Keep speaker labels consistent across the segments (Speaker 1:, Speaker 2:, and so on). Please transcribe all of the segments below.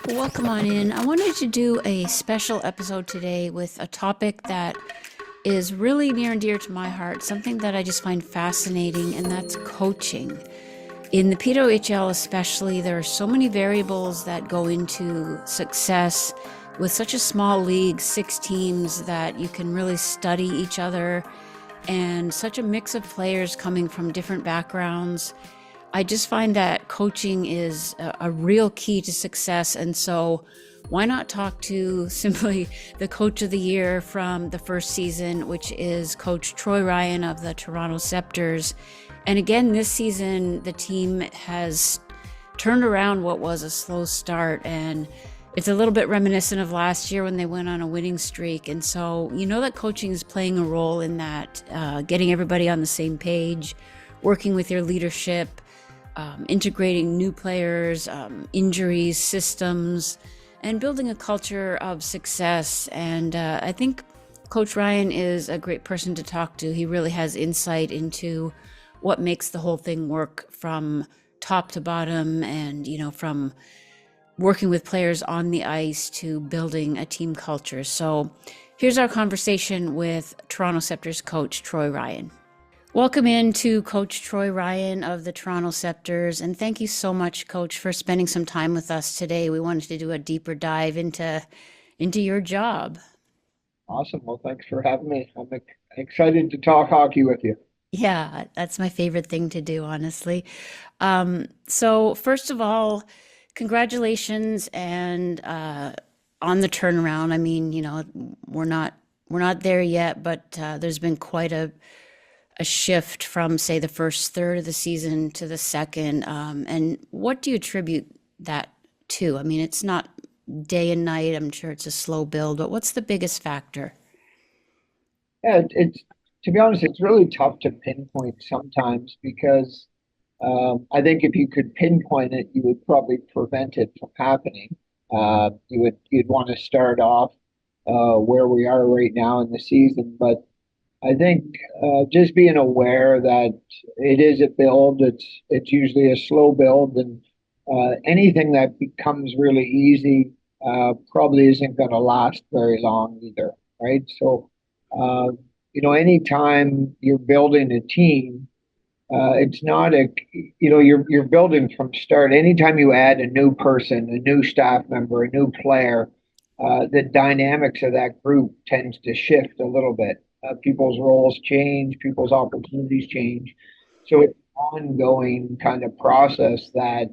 Speaker 1: Welcome on in. I wanted to do a special episode today with a topic that is really near and dear to my heart, something that I just find fascinating, and that's coaching. In the PWHL especially, there are so many variables that go into success with such a small league, 6 teams, that you can really study each other, and such a mix of players coming from different backgrounds. I just find that coaching is a real key to success. And so, why not talk to simply the coach of the year from the first season, which is Coach Troy Ryan of the Toronto Sceptres. And again, this season, the team has turned around what was a slow start. And it's a little bit reminiscent of last year when they went on a winning streak. And so, you know that coaching is playing a role in that, getting everybody on the same page, working with your leadership, integrating new players, injuries, systems, and building a culture of success. And I think Coach Ryan is a great person to talk to. He really has insight into what makes the whole thing work from top to bottom, and, from working with players on the ice to building a team culture. So here's our conversation with Toronto Sceptres coach Troy Ryan. Welcome in to Coach Troy Ryan of the Toronto Sceptres, and thank you so much, Coach, for spending some time with us today. We wanted to do a deeper dive into your job.
Speaker 2: Awesome. Well, thanks for having me. I'm excited to talk hockey with you.
Speaker 1: Yeah, that's my favorite thing to do, honestly. So first of all, congratulations and on the turnaround. I mean, we're not there yet, but there's been quite a shift from, say, the first third of the season to the second. And what do you attribute that to? I mean, it's not day and night. I'm sure it's a slow build, but what's the biggest factor?
Speaker 2: Yeah, it's to be honest, it's really tough to pinpoint sometimes because I think if you could pinpoint it, you would probably prevent it from happening. You'd want to start off where we are right now in the season, but I think just being aware that it is a build, it's usually a slow build, and anything that becomes really easy probably isn't going to last very long either, right? So, uh, anytime you're building a team, it's not you're building from start. Anytime you add a new person, a new staff member, a new player, the dynamics of that group tends to shift a little bit. People's roles change, people's opportunities change. So it's an ongoing kind of process that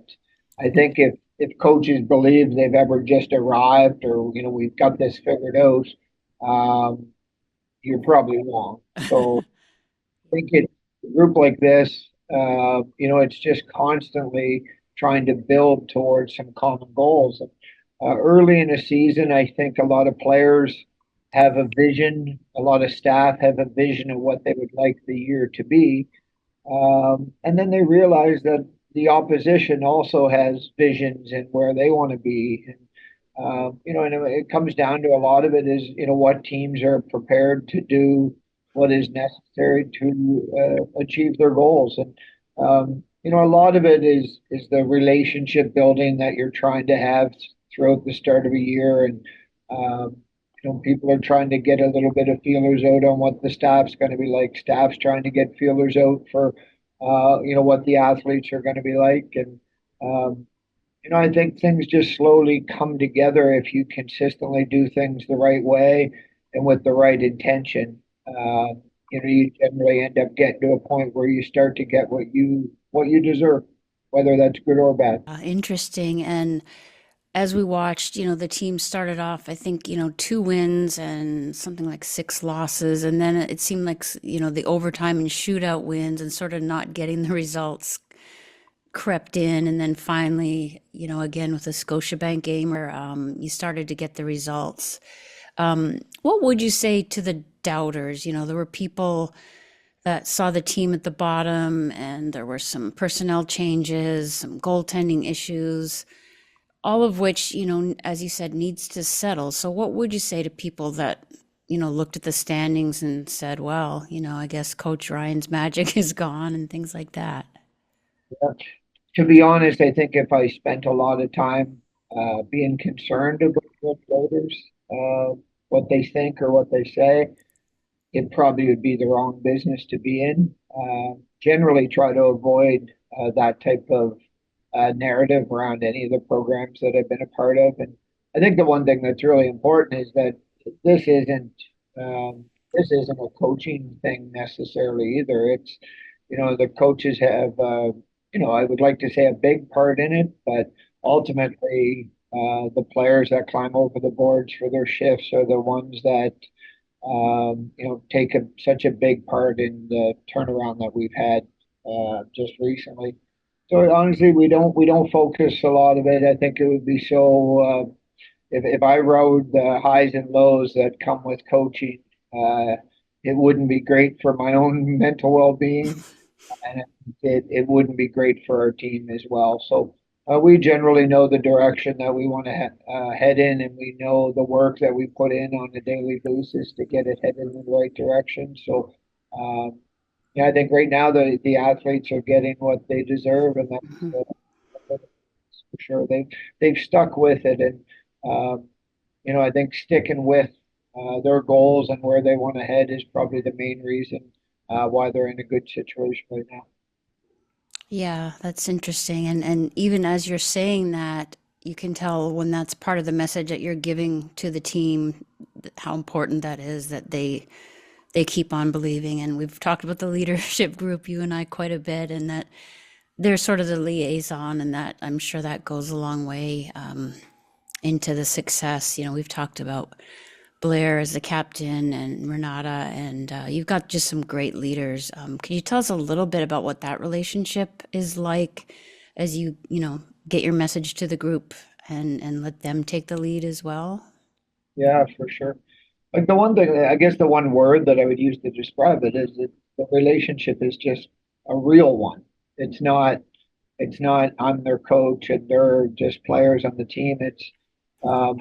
Speaker 2: I think if coaches believe they've ever just arrived or we've got this figured out, um, you're probably wrong. So think it a group like this, it's just constantly trying to build towards some common goals. Early in a season, I think a lot of players have a vision, a lot of staff have a vision of what they would like the year to be. And then they realize that the opposition also has visions and where they want to be. And it comes down to a lot of it is, what teams are prepared to do, what is necessary to achieve their goals. And, a lot of it is the relationship building that you're trying to have throughout the start of a year. And, people are trying to get a little bit of feelers out on what the staff's going to be like. Staff's trying to get feelers out for, what the athletes are going to be like. And, I think things just slowly come together if you consistently do things the right way and with the right intention. You generally end up getting to a point where you start to get what you deserve, whether that's good or bad.
Speaker 1: Interesting. And as we watched, the team started off, I think, 2 wins and something like 6 losses. And then it seemed like, the overtime and shootout wins and sort of not getting the results crept in. And then finally, again with the Scotiabank game where you started to get the results. What would you say to the doubters? There were people that saw the team at the bottom, and there were some personnel changes, some goaltending issues, all of which, as you said, needs to settle. So what would you say to people that, looked at the standings and said, well, I guess Coach Ryan's magic is gone and things like that?
Speaker 2: To be honest, I think if I spent a lot of time being concerned about what voters, what they think or what they say, it probably would be the wrong business to be in. Generally, try to avoid that type of narrative around any of the programs that I've been a part of. And I think the one thing that's really important is that this isn't this isn't a coaching thing necessarily either. It's the coaches have I would like to say a big part in it, but ultimately the players that climb over the boards for their shifts are the ones that take such a big part in the turnaround that we've had just recently. So honestly, we don't focus a lot of it. I think it would be so if I rode the highs and lows that come with coaching, it wouldn't be great for my own mental well-being, and it wouldn't be great for our team as well. So we generally know the direction that we want to head in, and we know the work that we put in on a daily basis to get it headed in the right direction. So yeah, I think right now the athletes are getting what they deserve, and
Speaker 1: Mhm.
Speaker 2: that's for sure. They've stuck with it, and I think sticking with their goals and where they want to head is probably the main reason why they're in a good situation right now.
Speaker 1: Yeah, that's interesting. And even as you're saying that, you can tell when that's part of the message that you're giving to the team, how important that is that they keep on believing. And we've talked about the leadership group, you and I, quite a bit, and that they're sort of the liaison, and that I'm sure that goes a long way into the success. We've talked about Blair as the captain and Renata, and you've got just some great leaders. Can you tell us a little bit about what that relationship is like as you get your message to the group and let them take the lead as well?
Speaker 2: Yeah, for sure. Like the one thing, I guess the one word that I would use to describe it is that the relationship is just a real one. It's not, it's not I'm their coach and they're just players on the team. It's um,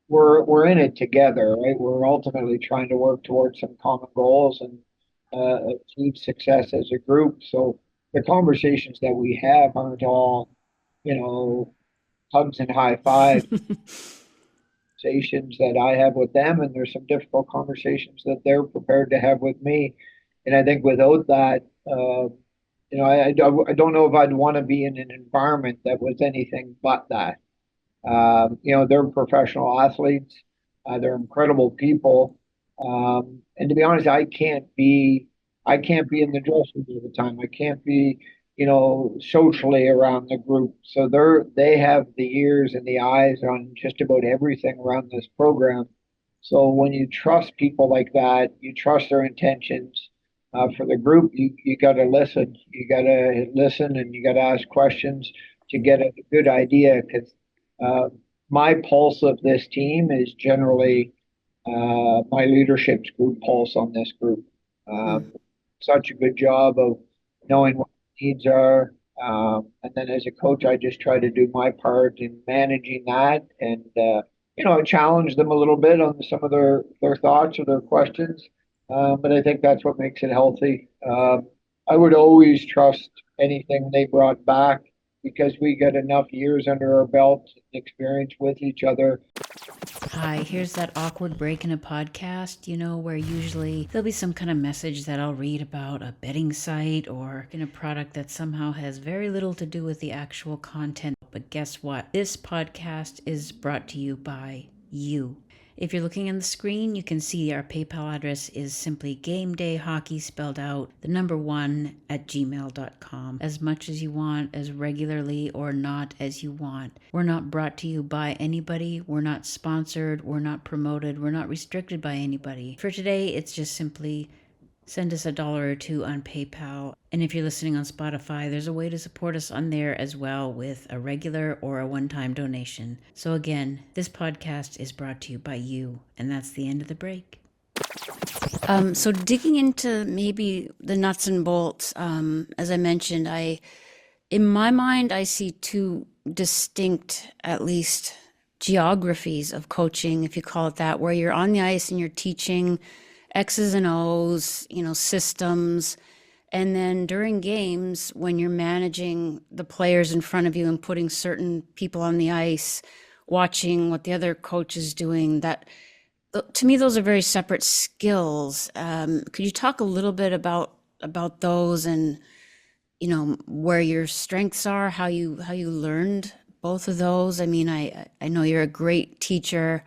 Speaker 2: we're in it together, right? We're ultimately trying to work towards some common goals and achieve success as a group. So the conversations that we have aren't all, you know, hugs and high fives conversations that I have with them, and there's some difficult conversations that they're prepared to have with me. And I think without that, I don't know if I'd want to be in an environment that was anything but that. They're professional athletes. They're incredible people. And to be honest, I can't be in the dressing room all the time. I can't be, socially around the group. So they have the ears and the eyes on just about everything around this program. So when you trust people like that, you trust their intentions. For the group, you got to listen. You got to listen and you got to ask questions to get a good idea because uh, my pulse of this team is generally my leadership's group pulse on this group.
Speaker 1: Hmm.
Speaker 2: Such a good job of knowing what needs are. And then as a coach, I just try to do my part in managing that and, challenge them a little bit on some of their thoughts or their questions. But I think that's what makes it healthy. I would always trust anything they brought back because we got enough years under our belt and experience with each other.
Speaker 1: Hi, here's that awkward break in a podcast, where usually there'll be some kind of message that I'll read about a betting site or in a product that somehow has very little to do with the actual content. But guess what? This podcast is brought to you by you. If you're looking on the screen, you can see our PayPal address is simply GameDay Hockey spelled out the number one at gmail.com. As much as you want, as regularly or not as you want. We're not brought to you by anybody. We're not sponsored. We're not promoted. We're not restricted by anybody. For today, it's just simply send us $1 or $2 on PayPal. And if you're listening on Spotify, there's a way to support us on there as well with a regular or a one-time donation. So again, this podcast is brought to you by you, and that's the end of the break. So digging into maybe the nuts and bolts, as I mentioned, in my mind, I see two distinct, at least, geographies of coaching, if you call it that, where you're on the ice and you're teaching X's and O's, systems. And then during games, when you're managing the players in front of you and putting certain people on the ice, watching what the other coach is doing. That to me, those are very separate skills. Could you talk a little bit about those and where your strengths are, how you learned both of those? I mean, I know you're a great teacher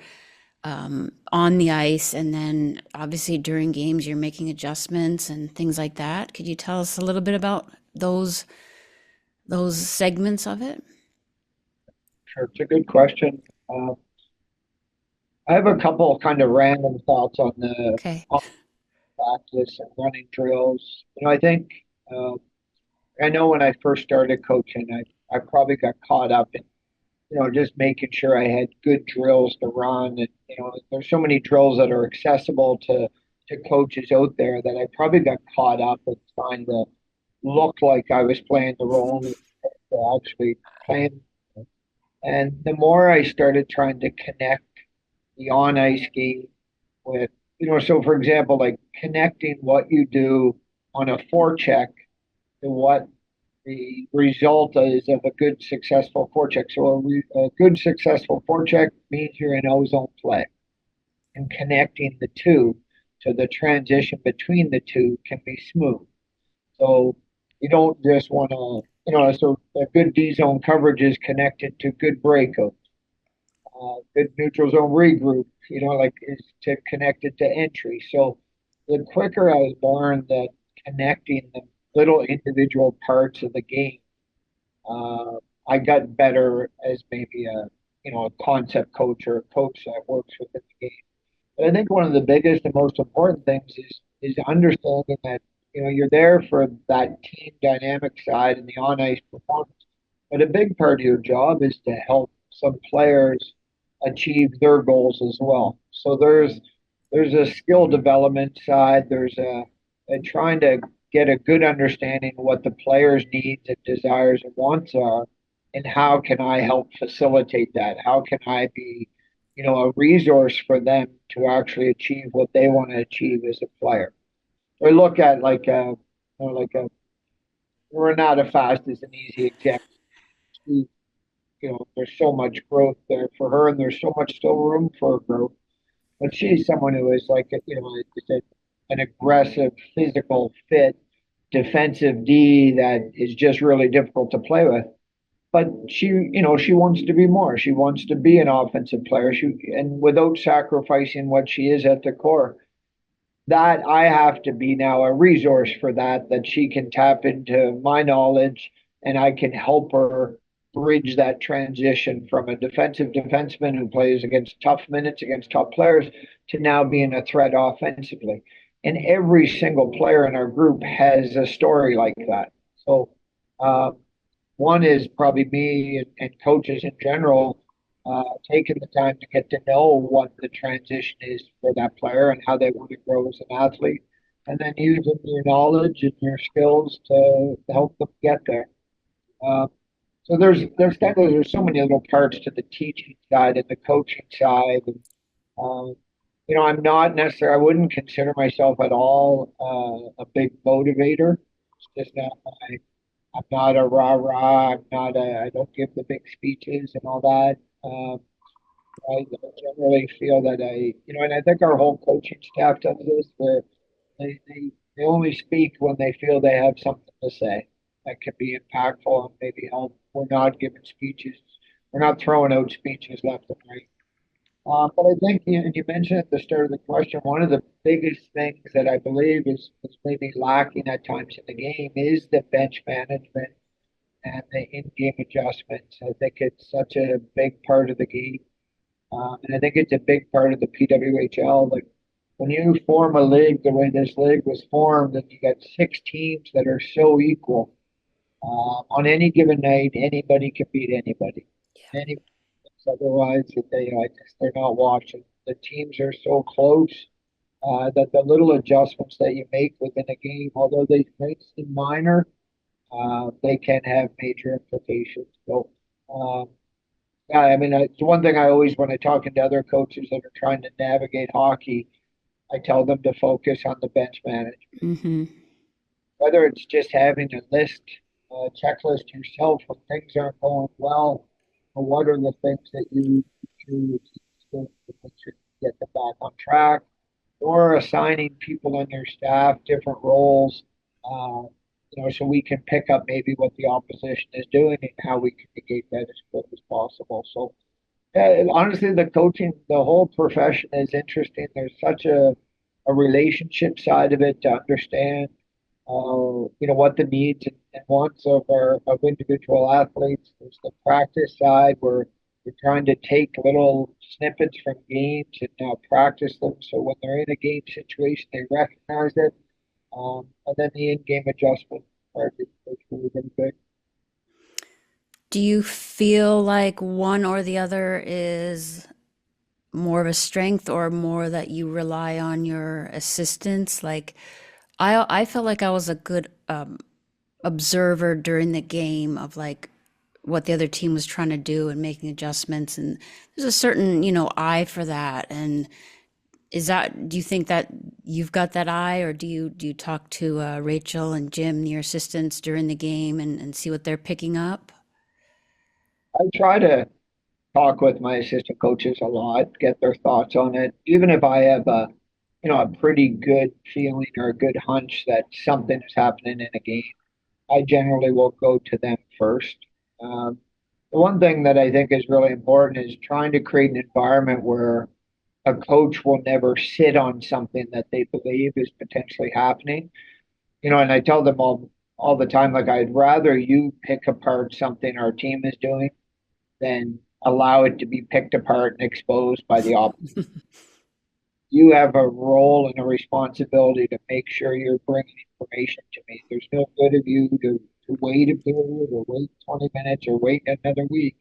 Speaker 1: on the ice, and then obviously during games you're making adjustments and things like that. Could you tell us a little bit about those segments of it?
Speaker 2: Sure, it's a good question. I have a couple of kind of random thoughts
Speaker 1: Okay.
Speaker 2: on practice and running drills. I think uh, I know when I first started coaching, I probably got caught up in just making sure I had good drills to run. And there's so many drills that are accessible to coaches out there that I probably got caught up in trying to look like I was playing the role to actually playing. And the more I started trying to connect the on ice game with, so for example, like connecting what you do on a forecheck to what the result is of a good successful forecheck. So a good successful forecheck means you're in ozone play, and connecting the two so the transition between the two can be smooth. So you don't just want to, so a good D zone coverage is connected to good breakup. Good neutral zone regroup, like is to connected to entry. So the quicker I learned that connecting the little individual parts of the game, uh, I got better as maybe a concept coach or a coach that works within the game. But I think one of the biggest and most important things is understanding that you're there for that team dynamic side and the on ice performance. But a big part of your job is to help some players achieve their goals as well. So there's a skill development side. There's a trying to get a good understanding of what the players' needs and desires and wants are, and how can I help facilitate that? How can I be, a resource for them to actually achieve what they want to achieve as a player? We look at like a Renata Fast is an easy example. There's so much growth there for her, and there's so much still room for growth. But she's someone who is like, just an aggressive, physical, fit, defensive D that is just really difficult to play with. But she wants to be more. She wants to be an offensive player. And without sacrificing what she is at the core, that I have to be now a resource for that she can tap into my knowledge, and I can help her bridge that transition from a defensive defenseman who plays against tough minutes against tough players to now being a threat offensively. And every single player in our group has a story like that. So uh, one is probably me and coaches in general taking the time to get to know what the transition is for that player and how they want to grow as an athlete, and then using your knowledge and your skills to help them get there. Uh, so there's so many little parts to the teaching side and the coaching side. And, I'm not necessarily, I wouldn't consider myself at all a big motivator. It's just not my I'm not a rah rah. I don't give the big speeches and all that. I generally feel that and I think our whole coaching staff does this, where they only speak when they feel they have something to say that can be impactful and maybe help. We're not giving speeches. We're not throwing out speeches left and right. But I think, and you mentioned at the start of the question, one of the biggest things that I believe is maybe lacking at times in the game is the bench management and the in-game adjustments. I think it's such a big part of the game, and I think it's a big part of the PWHL. Like when you form a league the way this league was formed, and you got six teams that are so equal, on any given night, anybody can beat anybody. Any otherwise, I guess they're not watching. The teams are so close that the little adjustments that you make within a game, although they may seem minor, they can have major implications. So, yeah, I mean, it's one thing I always, when I talking to other coaches that are trying to navigate hockey, I tell them to focus on the bench management.
Speaker 1: Mm-hmm.
Speaker 2: Whether it's just having a checklist yourself when things aren't going well, what are the things that you do to make sure you get them back on track, or assigning people on your staff different roles, so we can pick up maybe what the opposition is doing and how we can negate that as quick as possible. So, yeah, honestly, the coaching, the whole profession is interesting. There's such a relationship side of it to understand, what the needs and wants of individual athletes. There's the practice side where you're trying to take little snippets from games and now practice them. So when they're in a game situation, they recognize it. And then the in-game adjustment part is really, really big.
Speaker 1: Do you feel like one or the other is more of a strength or more that you rely on your assistants? Like I felt like I was a good observer during the game of like what the other team was trying to do and making adjustments, and there's a certain, eye for that. And do you think that you've got that eye, or do you talk to Rachel and Jim, your assistants, during the game and see what they're picking up?
Speaker 2: I try to talk with my assistant coaches a lot, get their thoughts on it. Even if I have a pretty good feeling or a good hunch that something is happening in a game, I generally will go to them first. Um, the one thing that I think is really important is trying to create an environment where a coach will never sit on something that they believe is potentially happening. And I tell them all the time, like I'd rather you pick apart something our team is doing than allow it to be picked apart and exposed by the opposite. You have a role and a responsibility to make sure you're bringing information to me. There's no good of you to wait a period or wait 20 minutes or wait another week.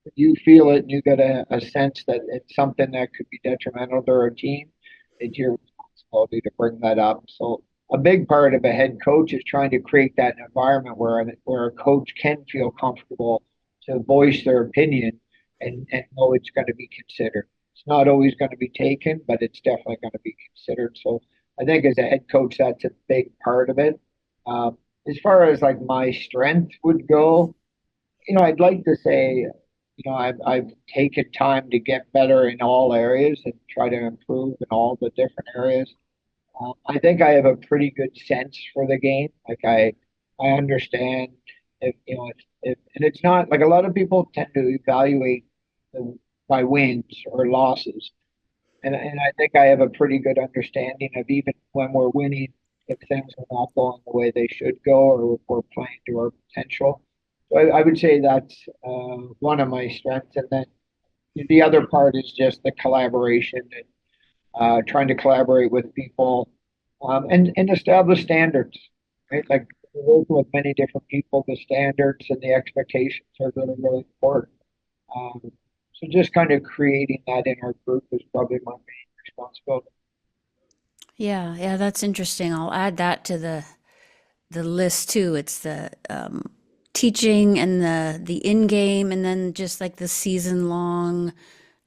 Speaker 2: If you feel it and you get a sense that it's something that could be detrimental to our team, it's your responsibility to bring that up. So a big part of a head coach is trying to create that environment where a coach can feel comfortable to voice their opinion and know it's going to be considered. It's not always going to be taken, but it's definitely going to be considered. So I think as a head coach, that's a big part of it. As far as like my strength would go, I'd like to say, I've taken time to get better in all areas and try to improve in all the different areas. I think I have a pretty good sense for the game. Like I understand and it's not like a lot of people tend to evaluate the, by wins or losses. And I think I have a pretty good understanding of even when we're winning, if things are not going the way they should go, or if we're playing to our potential. So I would say that's one of my strengths. And then the other part is just the collaboration and trying to collaborate with people and establish standards, right? Like working with many different people, the standards and the expectations are really, really important. Um, so just kind of creating that in our group is probably my main responsibility.
Speaker 1: Yeah, yeah, that's interesting. I'll add that to the list too. It's the teaching and the in game, and then just like the season long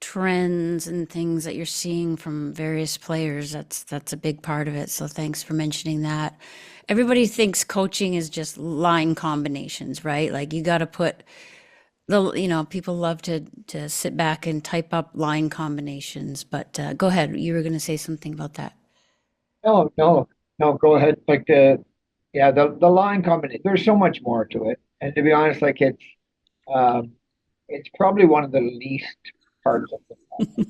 Speaker 1: trends and things that you're seeing from various players. That's a big part of it. So thanks for mentioning that. Everybody thinks coaching is just line combinations, right? Like you got to put people love to sit back and type up line combinations. But go ahead. You were going to say something about that.
Speaker 2: No, no, no, go ahead. Like yeah, the line combination, there's so much more to it. And to be honest, like um, it's probably one of the least parts of it.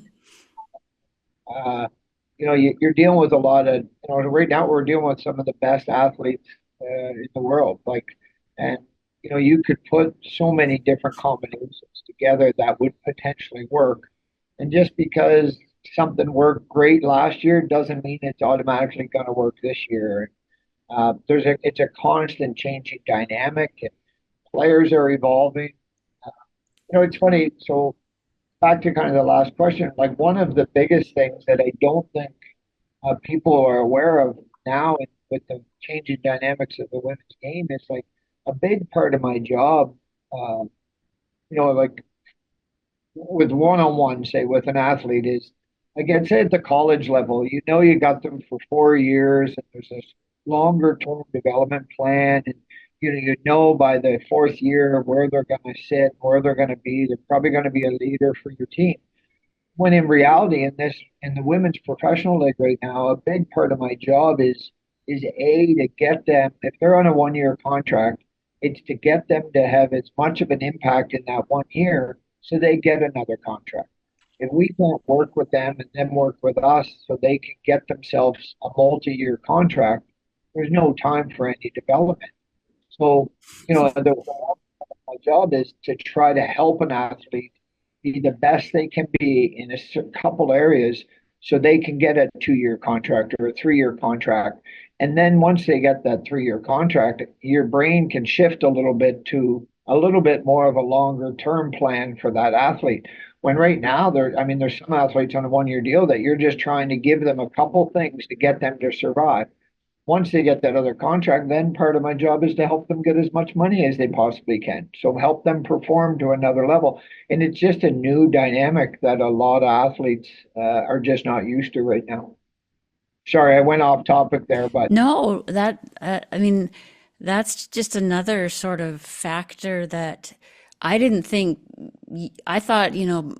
Speaker 2: You're dealing with a lot of, right now we're dealing with some of the best athletes in the world. Like, and, you could put so many different combinations together that would potentially work. And just because something worked great last year doesn't mean it's automatically going to work this year. It's a constant changing dynamic and players are evolving. It's funny. So back to kind of the last question, like one of the biggest things that I don't think people are aware of now with the changing dynamics of the women's game is like a big part of my job, uh, like with one-on-one, say with an athlete is, again, say at the college level, you got them for 4 years and there's this longer term development plan and you know by the fourth year where they're going to sit, where they're going to be. They're probably going to be a leader for your team. When in reality, in the women's professional league right now, a big part of my job is a to get them, if they're on a 1 year contract, it's to get them to have as much of an impact in that 1 year so they get another contract. If we can't work with them and them work with us so they can get themselves a multi-year contract, there's no time for any development. So, my job is to try to help an athlete be the best they can be in a couple areas so they can get a 2 year contract or a 3 year contract. And then once they get that 3 year contract, your brain can shift a little bit to a little bit more of a longer term plan for that athlete. When right now I mean, there's some athletes on a 1 year deal that you're just trying to give them a couple things to get them to survive. Once they get that other contract, then part of my job is to help them get as much money as they possibly can. So help them perform to another level. And it's just a new dynamic that a lot of athletes are just not used to right now. Sorry, I went off topic there, but
Speaker 1: No, that I mean, that's just another sort of factor that I didn't think. I thought, you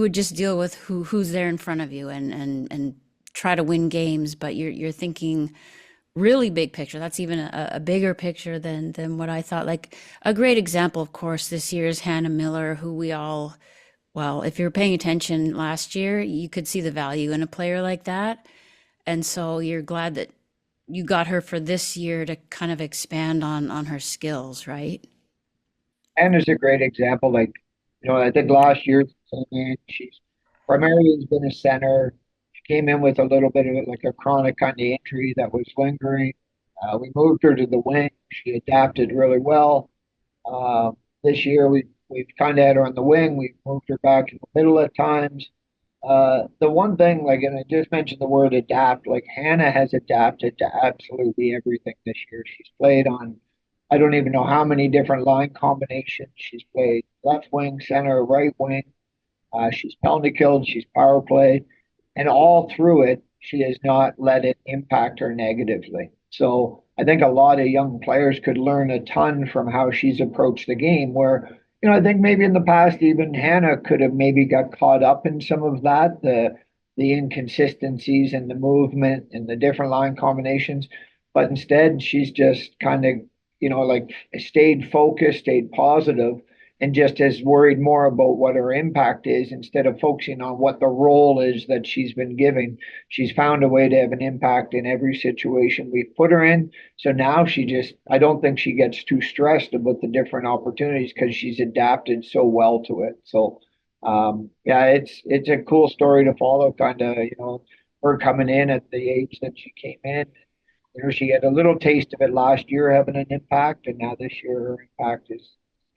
Speaker 1: would just deal with who's there in front of you and try to win games, but you're thinking really big picture. That's even a bigger picture than what I thought. Like a great example, of course, this year is Hannah Miller, who we all, well, if you're paying attention last year, you could see the value in a player like that. And so you're glad that you got her for this year to kind of expand on her skills, right?
Speaker 2: Anna's a great example. Like, I think last year she's primarily has been a center. She came in with a little bit of like a chronic kind of injury that was lingering. We moved her to the wing. She adapted really well. This year we've kind of had her on the wing. We've moved her back in the middle at times. The one thing, like, and I just mentioned the word adapt, like Hannah has adapted to absolutely everything this year. She's played on, I don't even know how many different line combinations. She's played left wing, center, right wing. She's penalty killed, she's power played, and all through it, she has not let it impact her negatively. So I think a lot of young players could learn a ton from how she's approached the game. Where I think maybe in the past even Hannah could have maybe got caught up in some of that, the inconsistencies and the movement and the different line combinations, but instead she's just kind of like stayed focused, stayed positive, and just has worried more about what her impact is instead of focusing on what the role is that she's been given. She's found a way to have an impact in every situation we've put her in. So now I don't think she gets too stressed about the different opportunities because she's adapted so well to it. So, yeah, it's a cool story to follow, kind of, her coming in at the age that she came in. She had a little taste of it last year having an impact, and now this year her impact is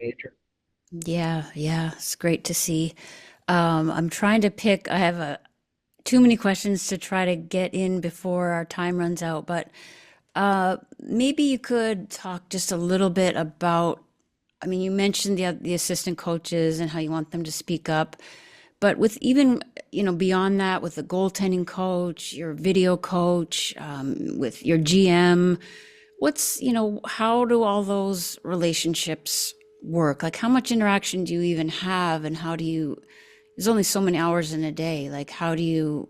Speaker 2: major.
Speaker 1: Yeah, yeah, it's great to see. I'm trying to pick, I have too many questions to try to get in before our time runs out, but maybe you could talk just a little bit about, I mean, you mentioned the assistant coaches and how you want them to speak up, but with even, beyond that, with the goaltending coach, your video coach, with your GM, how do all those relationships work? Like, how much interaction do you even have, and there's only so many hours in a day. Like, how do you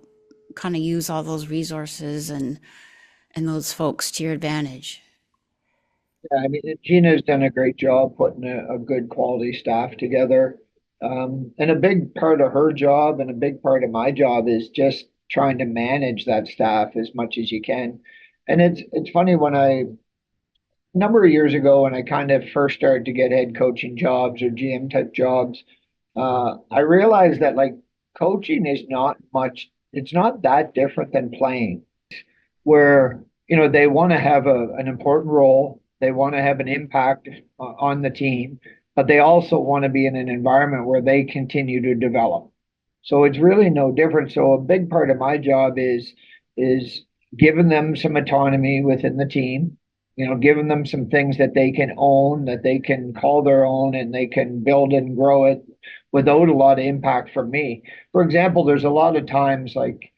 Speaker 1: kind of use all those resources and those folks to your advantage?
Speaker 2: Yeah, I mean, Gina's done a great job putting a good quality staff together. And a big part of her job and a big part of my job is just trying to manage that staff as much as you can. And it's funny when a number of years ago when I kind of first started to get head coaching jobs or GM type jobs, I realized that like coaching is not much, it's not that different than playing, where they want to have an important role, they want to have an impact on the team, but they also want to be in an environment where they continue to develop. So it's really no different. So a big part of my job is giving them some autonomy within the team, giving them some things that they can own, that they can call their own, and they can build and grow it without a lot of impact from me. For example, there's a lot of times like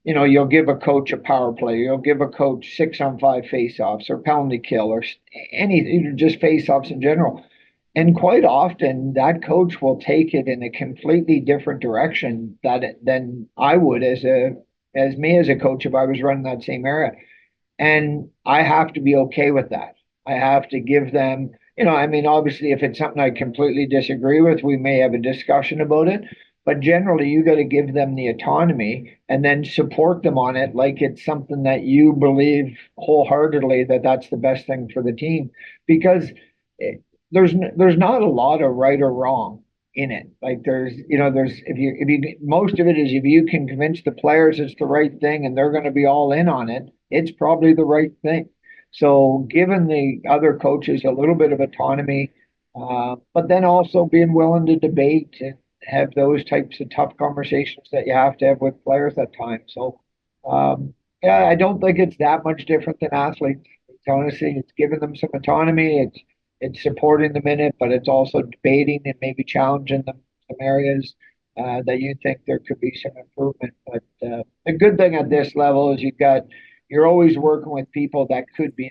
Speaker 2: You'll give a coach a power play, you'll give a coach 6-on-5 face-offs or penalty kill or any just face-offs in general. And quite often that coach will take it in a completely different direction than I would as me as a coach if I was running that same area. And I have to be okay with that. I have to give them, I mean, obviously, if it's something I completely disagree with, we may have a discussion about it. But generally, you got to give them the autonomy and then support them on it like it's something that you believe wholeheartedly that that's the best thing for the team. Because it, there's not a lot of right or wrong in it. Like there's if you most of it is if you can convince the players it's the right thing and they're going to be all in on it, it's probably the right thing. So giving the other coaches a little bit of autonomy, but then also being willing to debate and have those types of tough conversations that you have to have with players at times. So yeah, I don't think it's that much different than athletes. Honestly, it's giving them some autonomy. It's supporting them in it, but it's also debating and maybe challenging them some areas that you think there could be some improvement. But the good thing at this level is you're always working with people that could be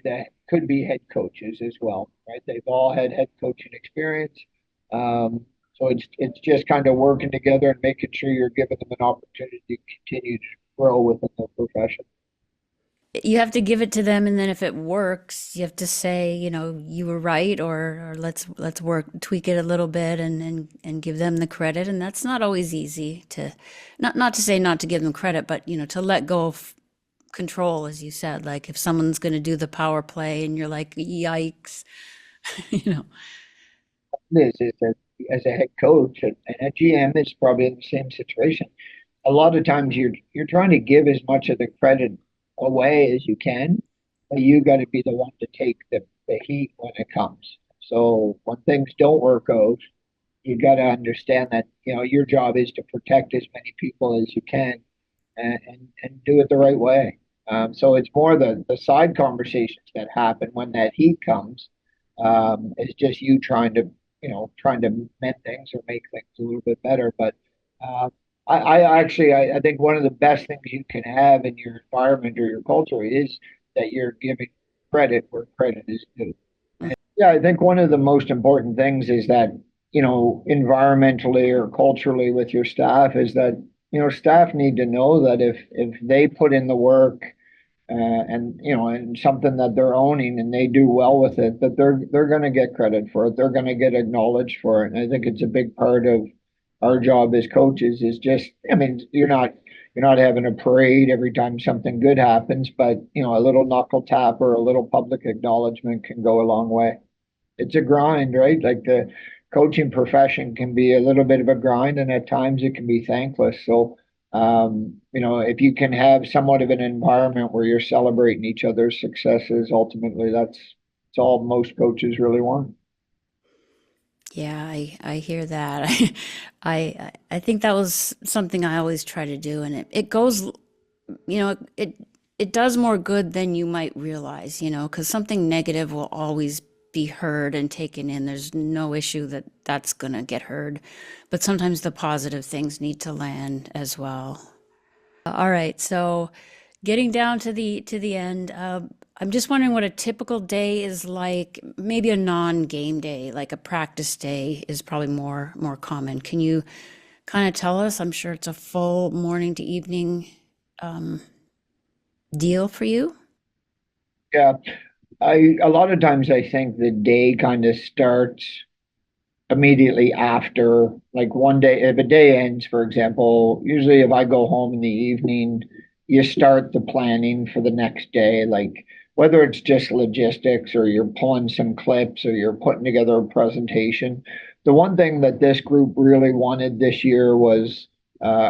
Speaker 2: head coaches as well, right? They've all had head coaching experience. So it's just kind of working together and making sure you're giving them an opportunity to continue to grow within their profession.
Speaker 1: You have to give it to them, and then if it works, you have to say, you were right, or let's work tweak it a little bit, and give them the credit. And that's not always easy to, not to say not to give them credit, but to let go of control, as you said. Like if someone's going to do the power play, and you're like, yikes, you know.
Speaker 2: Is that as a head coach and a GM is probably in the same situation. A lot of times you're trying to give as much of the credit away as you can, but you got to be the one to take the heat when it comes. So when things don't work out, you got to understand that your job is to protect as many people as you can and do it the right way. So it's more the side conversations that happen when that heat comes. It's just you trying to mend things or make things a little bit better. But I think one of the best things you can have in your environment or your culture is that you're giving credit where credit is due. Yeah, I think one of the most important things is that, environmentally or culturally with your staff is that, staff need to know that if they put in the work and something that they're owning and they do well with it, that they're going to get credit for it. They're going to get acknowledged for it. And I think it's a big part of our job as coaches is just, I mean, you're not having a parade every time something good happens, but a little knuckle tap or a little public acknowledgement can go a long way. It's a grind, right? Like the coaching profession can be a little bit of a grind, and at times it can be thankless. So, if you can have somewhat of an environment where you're celebrating each other's successes, ultimately that's all most coaches really want.
Speaker 1: Yeah, I hear that. I think that was something I always try to do, and it goes, it does more good than you might realize, because something negative will always be heard and taken in. There's no issue that that's gonna get heard, but sometimes the positive things need to land as well. All right, so getting down to the end, I'm just wondering what a typical day is like. Maybe a non-game day, like a practice day, is probably more common. Can you kind of tell us? I'm sure it's a full morning to evening deal for you.
Speaker 2: Yeah, I a lot of times I think the day kind of starts immediately after, like one day, if a day ends, for example, usually if I go home in the evening, you start the planning for the next day, like whether it's just logistics or you're pulling some clips or you're putting together a presentation. The one thing that this group really wanted this year was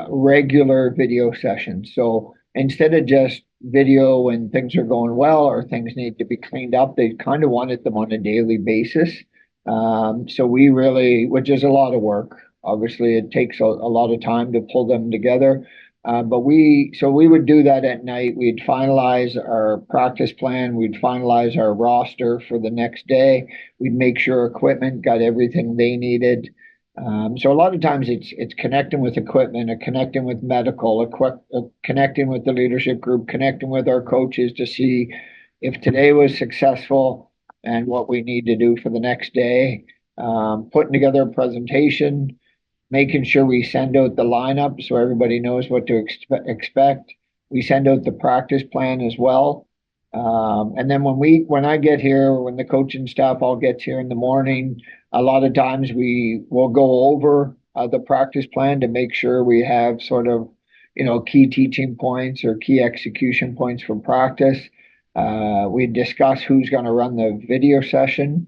Speaker 2: regular video sessions. So instead of just video when things are going well or things need to be cleaned up, they kind of wanted them on a daily basis. So we really, which is a lot of work. Obviously, it takes a lot of time to pull them together. So we would do that at night. We'd finalize our practice plan. We'd finalize our roster for the next day. We'd make sure equipment got everything they needed. So a lot of times it's connecting with equipment, connecting with medical, connecting with the leadership group, connecting with our coaches to see if today was successful and what we need to do for the next day. Putting together a presentation, making sure we send out the lineup so everybody knows what to expect. We send out the practice plan as well. And then when I get here, when the coaching staff all gets here in the morning, a lot of times we will go over the practice plan to make sure we have sort of, key teaching points or key execution points for practice. We discuss who's going to run the video session.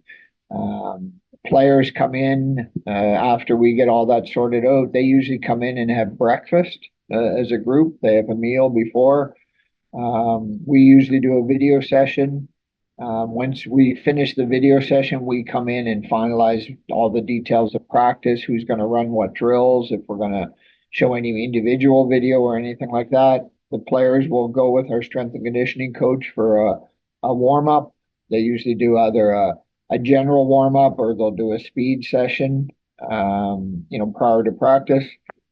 Speaker 2: Um, Players come in after we get all that sorted out. They usually come in and have breakfast as a group. They have a meal before. We usually do a video session. Once we finish the video session, we come in and finalize all the details of practice, who's going to run what drills, if we're going to show any individual video or anything like that. The players will go with our strength and conditioning coach for a warm up. They usually do either a general warm up or they'll do a speed session, prior to practice.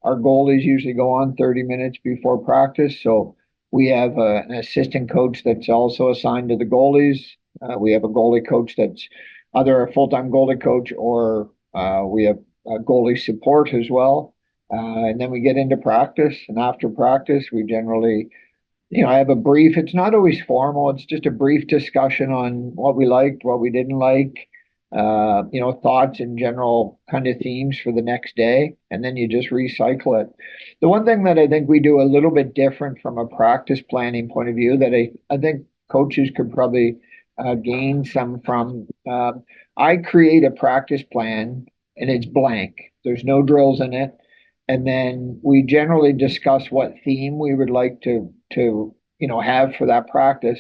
Speaker 2: Our goalies usually go on 30 minutes before practice. So we have an assistant coach that's also assigned to the goalies. We have a goalie coach that's either a full-time goalie coach or we have a goalie support as well. And then we get into practice. And after practice, we generally, I have a brief. It's not always formal. It's just a brief discussion on what we liked, what we didn't like, thoughts and general kind of themes for the next day. And then you just recycle it. The one thing that I think we do a little bit different from a practice planning point of view that I think coaches could probably gain some from, I create a practice plan and it's blank. There's no drills in it. And then we generally discuss what theme we would like to have for that practice.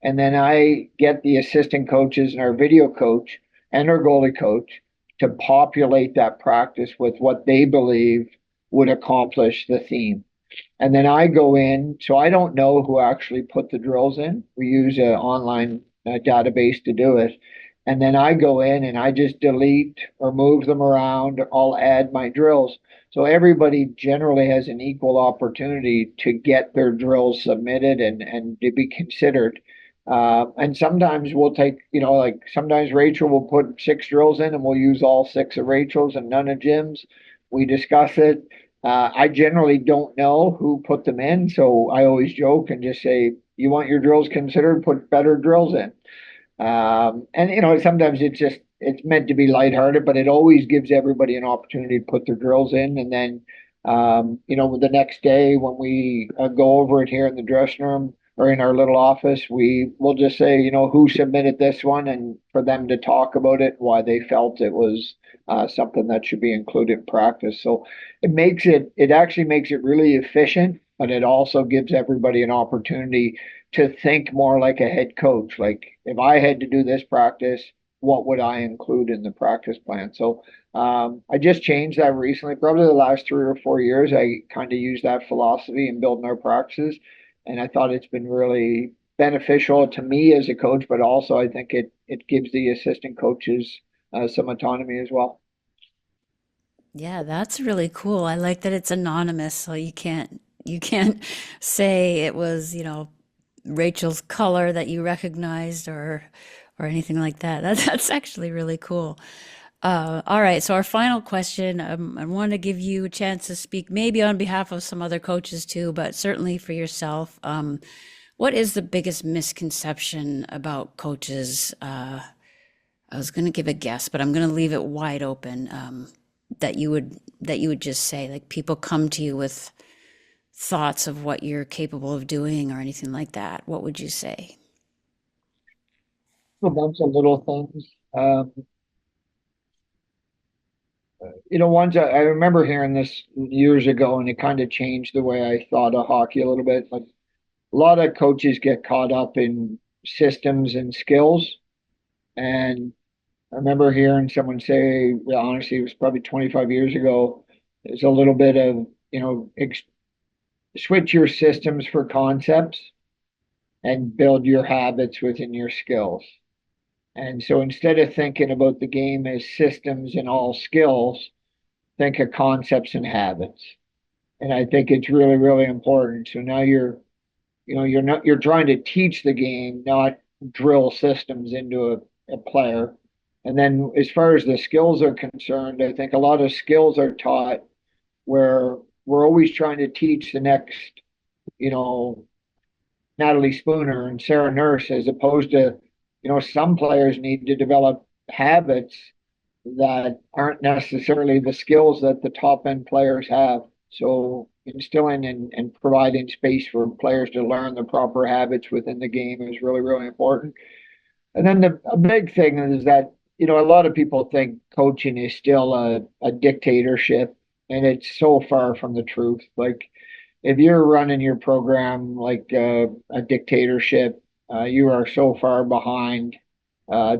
Speaker 2: And then I get the assistant coaches and our video coach and our goalie coach to populate that practice with what they believe would accomplish the theme. And then I go in, so I don't know who actually put the drills in. We use an online database to do it. And then I go in and I just delete or move them around. I'll add my drills. So everybody generally has an equal opportunity to get their drills submitted and to be considered. And sometimes we'll take, like sometimes Rachel will put 6 drills in and we'll use all 6 of Rachel's and none of Jim's. We discuss it. I generally don't know who put them in, so I always joke and just say, "You want your drills considered? Put better drills in." And sometimes it's meant to be lighthearted, but it always gives everybody an opportunity to put their drills in, and then the next day when we go over it here in the dressing room or in our little office, we will just say, who submitted this one, and for them to talk about it, why they felt it was something that should be included in practice. So it actually makes it really efficient, but it also gives everybody an opportunity to think more like a head coach. Like if I had to do this practice, what would I include in the practice plan? So I just changed that recently, probably the last 3 or 4 years. I kind of use that philosophy in building our practices. And I thought it's been really beneficial to me as a coach, but also I think it gives the assistant coaches some autonomy as well.
Speaker 1: Yeah, that's really cool. I like that it's anonymous, so you can't say it was, Rachel's color that you recognized or anything like that. That's actually really cool. All right, so our final question, I want to give you a chance to speak maybe on behalf of some other coaches too, but certainly for yourself. What is the biggest misconception about coaches? I was going to give a guess, but I'm going to leave it wide open. That you would just say, like people come to you with thoughts of what you're capable of doing or anything like that. What would you say?
Speaker 2: A bunch of little things. Once I remember hearing this years ago, and it kind of changed the way I thought of hockey a little bit. Like a lot of coaches get caught up in systems and skills, and I remember hearing someone say, well, honestly, it was probably 25 years ago. There's a little bit of, switch your systems for concepts and build your habits within your skills. And so instead of thinking about the game as systems and all skills, think of concepts and habits. And I think it's really, really important. So now you're trying to teach the game, not drill systems into a player. And then as far as the skills are concerned, I think a lot of skills are taught where we're always trying to teach the next, you know, Natalie Spooner and Sarah Nurse, as opposed to, some players need to develop habits that aren't necessarily the skills that the top end players have. So instilling and providing space for players to learn the proper habits within the game is really, really important. And then a big thing is that, a lot of people think coaching is still a dictatorship, and it's so far from the truth. Like, if you're running your program like a dictatorship, you are so far behind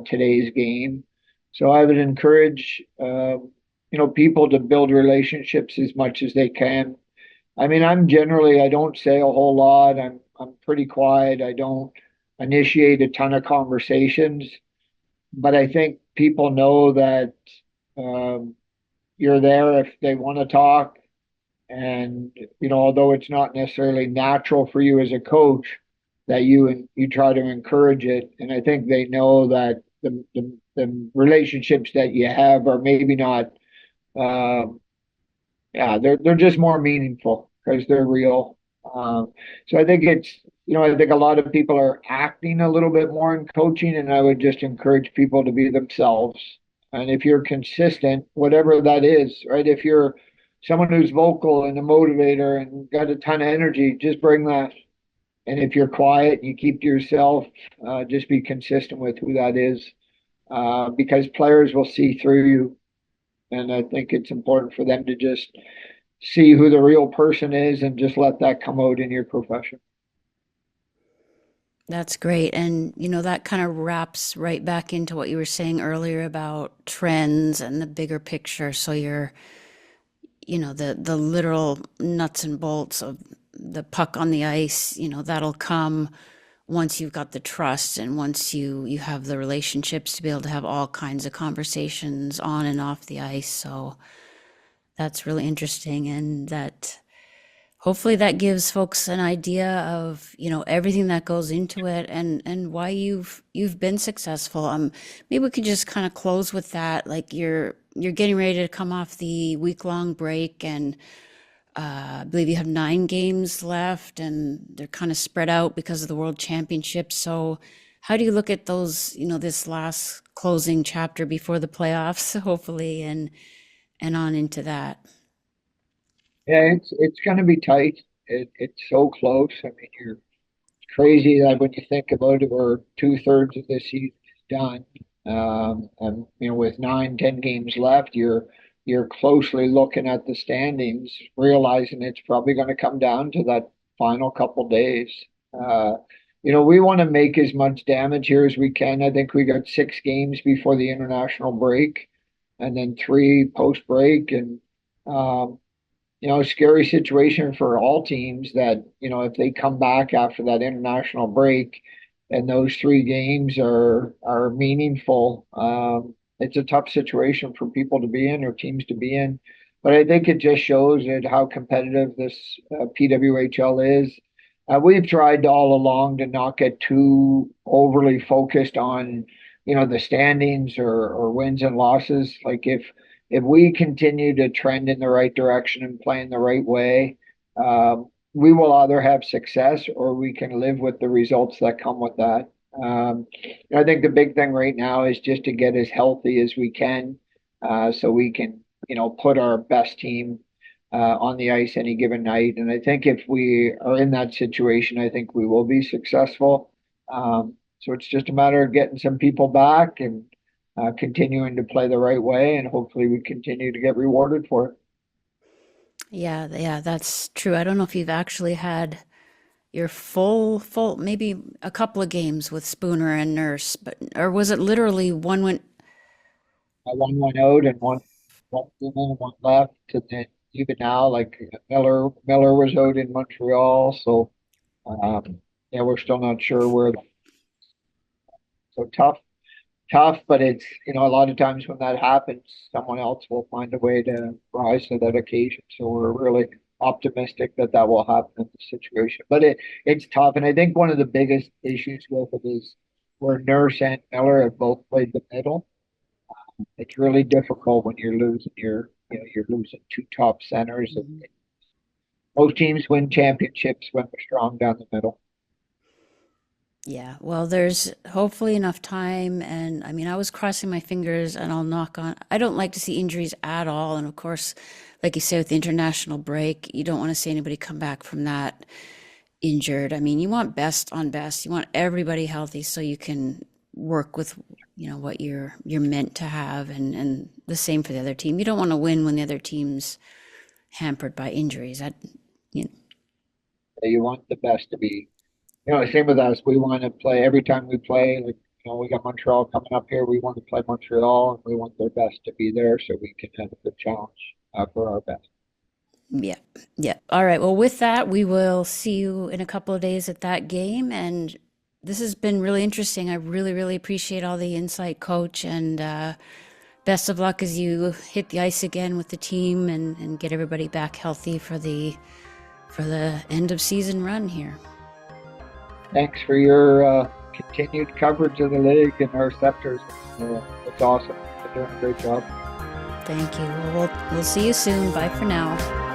Speaker 2: today's game. So I would encourage, people to build relationships as much as they can. I mean, I don't say a whole lot. I'm pretty quiet. I don't initiate a ton of conversations, but I think people know that um, you're there if they want to talk. And, although it's not necessarily natural for you as a coach, that you try to encourage it. And I think they know that the relationships that you have are maybe not, um, yeah, they're just more meaningful because they're real. So I think I think a lot of people are acting a little bit more in coaching, and I would just encourage people to be themselves. And if you're consistent, whatever that is, right? If you're someone who's vocal and a motivator and got a ton of energy, just bring that. And if you're quiet and you keep to yourself, just be consistent with who that is, because players will see through you. And I think it's important for them to just see who the real person is and just let that come out in your profession.
Speaker 1: That's great. And, that kind of wraps right back into what you were saying earlier about trends and the bigger picture. So the literal nuts and bolts of the puck on the ice, that'll come once you've got the trust and once you have the relationships to be able to have all kinds of conversations on and off the ice. So that's really interesting. And that hopefully that gives folks an idea of everything that goes into it and why you've been successful. Maybe we could just kind of close with that. Like you're getting ready to come off the week-long break, and I believe you have 9 games left, and they're kind of spread out because of the World Championship. So how do you look at those, this last closing chapter before the playoffs, hopefully, and on into that?
Speaker 2: Yeah, it's going to be tight. It's so close. I mean, it's crazy that when you think about it, we're 2/3 of the season is done. And with 9, 10 games left, you're closely looking at the standings, realizing it's probably going to come down to that final couple days. Uh, we want to make as much damage here as we can. I think we got 6 games before the international break, and then 3 post break, and um, scary situation for all teams that, if they come back after that international break and those 3 games are meaningful, it's a tough situation for people to be in or teams to be in. But I think it just shows it how competitive this PWHL is. We've tried all along to not get too overly focused on, the standings or wins and losses. Like, if we continue to trend in the right direction and play in the right way, we will either have success or we can live with the results that come with that. I think the big thing right now is just to get as healthy as we can, so we can, put our best team on the ice any given night. And I think if we are in that situation, I think we will be successful. So it's just a matter of getting some people back and continuing to play the right way, and hopefully we continue to get rewarded for it.
Speaker 1: Yeah, yeah, that's true. I don't know if you've actually had your full, maybe a couple of games with Spooner and Nurse, but or was it literally one went?
Speaker 2: One went out and one came in and one left, and then even now, like Miller was out in Montreal, so yeah, we're still not sure where. So tough. tough, but it's, a lot of times when that happens, someone else will find a way to rise to that occasion. So we're really optimistic that that will happen in the situation. But it's tough, and I think one of the biggest issues with it is where Nurse and Miller have both played the middle. It's really difficult when you're losing two top centers. And
Speaker 1: Mhm.
Speaker 2: most teams win championships when they're strong down the middle.
Speaker 1: Yeah, well, there's hopefully enough time. And I mean, I was crossing my fingers and I'll knock on. I don't like to see injuries at all. And of course, like you say, with the international break, you don't want to see anybody come back from that injured. I mean, you want best on best. You want everybody healthy so you can work with, what you're meant to have, and the same for the other team. You don't want to win when the other team's hampered by injuries. You know,
Speaker 2: You want the best to be, same with us. We want to play every time we play. Like, we got Montreal coming up here. We want to play Montreal, and we want their best to be there so we can have a good challenge for our best.
Speaker 1: yeah, yeah. All right. Well, with that, we will see you in a couple of days at that game. And this has been really interesting. I really, really appreciate all the insight, Coach, and best of luck as you hit the ice again with the team and get everybody back healthy for the end of season run here.
Speaker 2: Thanks for your continued coverage of the league and our Sceptres. It's awesome. You're doing a great job.
Speaker 1: Thank you. Well, we'll see you soon. Bye for now.